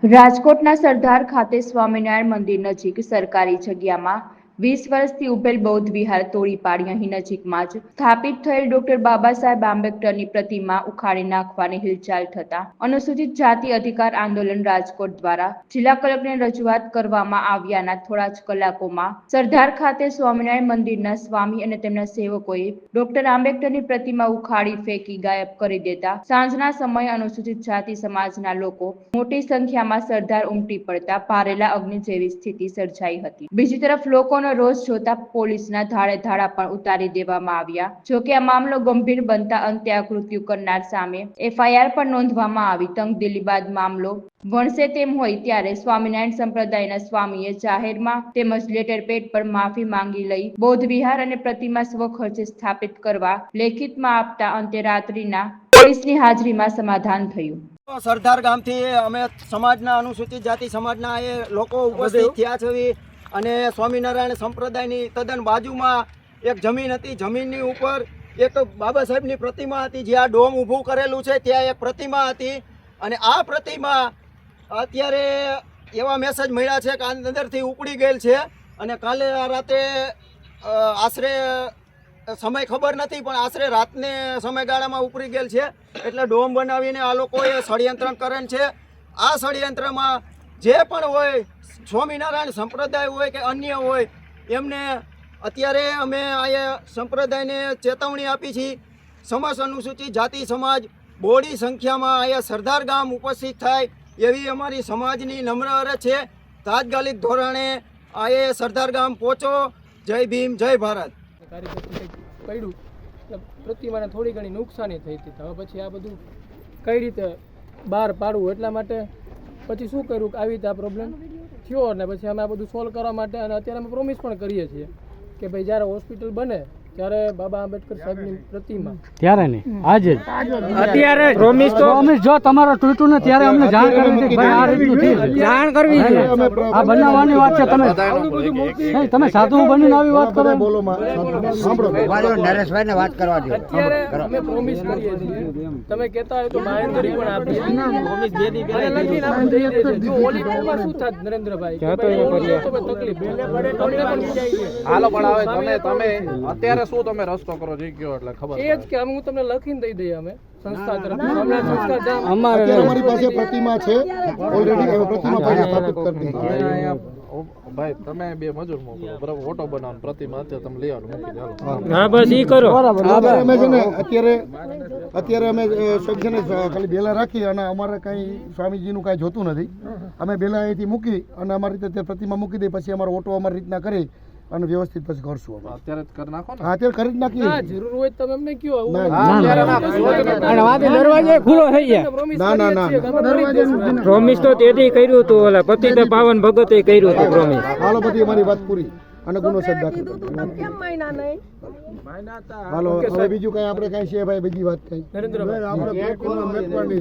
રાજકોટના સરદાર ખાતે સ્વામિનારાયણ મંદિર નજીક સરકારી જગ્યામાં 20 વર્ષથી ઉભેલ બૌદ્ધ વિહાર તોડી પાડી અહીં નજીકમાં જ સ્થાપિત થયેલ ડોક્ટર બાબા સાહેબ આંબેડકરની પ્રતિમા ઉખાડી નાખવાની હિલચાલ થતા અનુસૂચિત જાતિ અધિકાર આંદોલન રાજકોટ દ્વારા જિલ્લા કલેક્ટરને રજૂઆત કરવામાં આવ્યાના થોડા જ કલાકોમાં સરદાર ખાતે સ્વામિનારાયણ મંદિરના સ્વામી અને તેમના સેવકોએ ડોક્ટર આંબેડકરની પ્રતિમા ઉખાડી ફેંકી ગાયબ કરી દેતા સાંજના સમયે અનુસૂચિત જાતિ સમાજના લોકો મોટી સંખ્યામાં સરદાર ઉમટી પડતા પારેલા અગ્નિ જેવી સ્થિતિ સર્જાઈ હતી। બીજી તરફ લોકોનો રોષ જોતા પોલીસના ધાડે ધાડા પણ ઉતારી દેવામાં આવ્યા। જો કે આ મામલો ગંભીર બનતા અંતે આ કૃત્યુ કરનાર સામે FIR પણ નોંધવામાં આવી। તંગદિલી બાદ મામલો વણસે તેમ હોય ત્યારે સ્વામિનારાયણ સંપ્રદાયના સ્વામીએ જાહેરમાં તેમજ લેટર પેડ પર માફી માંગી લઈ બૌદ્ધ વિહાર અને પ્રતિમા સ્વખર્ચે સ્થાપિત કરવા લેખિતમાં આપતા અંતે રાત્રિના પોલીસની હાજરીમાં સમાધાન થયું। સરદાર ગામથી અમે સમાજના અનુસૂચિત જાતિ સમાજના એ લોકો ઉપસ્થિત થયા છે અને સ્વામિનારાયણ સંપ્રદાયની તદ્દન બાજુમાં એક જમીન હતી। જમીનની ઉપર એક બાબા સાહેબની પ્રતિમા હતી। જ્યાં ડોમ ઊભું કરેલું છે ત્યાં એક પ્રતિમા હતી અને આ પ્રતિમા અત્યારે એવા મેસેજ મળ્યા છે કે અંદરથી ઉપડી ગયેલ છે અને કાલે રાતે આશરે સમય ખબર નથી પણ આશરે રાતને સમયગાળામાં ઉપડી ગયેલ છે। એટલે ડોમ બનાવીને આ લોકોએ ષડયંત્ર કરેલ છે। આ ષડયંત્રમાં જે પણ હોય સ્વામિનારાયણ સંપ્રદાય હોય કે અન્ય હોય એમને અત્યારે અમે આ સંપ્રદાયને ચેતવણી આપી છે। સમસ્ત અનુસૂચિત જાતિ સમાજ બોડી સંખ્યામાં અહીંયા સરદાર ગામ ઉપસ્થિત થાય એવી અમારી સમાજની નમ્ર અરજ છે। તાત્કાલિક ધોરણે આ સરદાર ગામ પહોંચો। જય ભીમ, જય ભારત। પડ્યું પ્રતિમાને થોડી ઘણી નુકસાની થઈ હતી। હવે પછી આ બધું કઈ રીતે બહાર પાડવું એટલા માટે પછી શું કર્યું કે આવી રીતે આ પ્રોબ્લેમ થયો અને પછી અમે આ બધું સોલ્વ કરવા માટે અને અત્યારે અમે પ્રોમિસ પણ કરીએ છીએ કે ભાઈ જ્યારે હોસ્પિટલ બને ત્યારે બાબા આંબેડકર સાહેબની પ્રતિમા ત્યારે નહીં આજે અત્યારે પ્રોમિસ જો તમારો તૂટ્યું ને ત્યારે અમને જાણ કરવી છે ભાઈ આ રીતનું થયું છે જાણ કરવી છે। આ બનાવવાની વાત છે તમે સાધુ બનીને આવી વાત કરો બોલો સાંભળો નરેશભાઈને વાત કરવા દો। અત્યારે અમે પ્રોમિસ કરીએ છીએ તમે કહેતા હોય તો બાહેંધરી પણ આપીએ પ્રોમિસ બે દી પહેલા લખીને આપણે દઈ દે છે। જો ઓલી ડોમાં શું થાત નરેન્દ્રભાઈ કે ભાઈ ઓલી તો તકલીફ તમને પણ જાય હાલો પણ આવે તમે અત્યારે શું તમે રસ્તો કરો જે કયો એટલે ખબર એ જ કે હું તમને લખીને દઈ દઈએ અમે સંસ્થા તરફથી અમારી પાસે પ્રતિમા છે ઓલરેડી પ્રતિમા પાસે સ્થાપિત કરી દીધી। ભાઈ તમે બે મજૂર મોકલો બરાબર ઓટો બનાવો પ્રતિમા અત્યારે તમે લઈ આવો મૂકી દો। હા બસ ઈ કરો બરાબર। અમે છે ને અત્યારે અમે છે ને ખાલી બેલા રાખી અને અમારે કઈ સ્વામીજીનું કાંઈ જોતું નથી। અમે બેલા અહીંથી મૂકી અને અમારી રીતે પ્રતિમા મૂકી દઈએ પછી અમારો ઓટો અમારી રીતના કરી અને વ્યવસ્થિત પછી કરશું અમે અત્યારે જ કરી નાખો ને। હા અત્યારે કરી જ નાખીએ જરૂર હોય તમે અમને કયો દરવાજો ખુલ્લો થઈ જાય। ના પ્રોમિસ તો તેથી કર્યું હતું ઓલા પતિત પાવન ભગતે કર્યું હતું પ્રોમિસ। હાલો બધી અમારી વાત પૂરી અને ગુનો સાહેબ દાખલ હાલો હવે બીજું કઈ આપણે કઈ છે ભાઈ બીજી વાત કઈ નરેન્દ્રભાઈ આપણે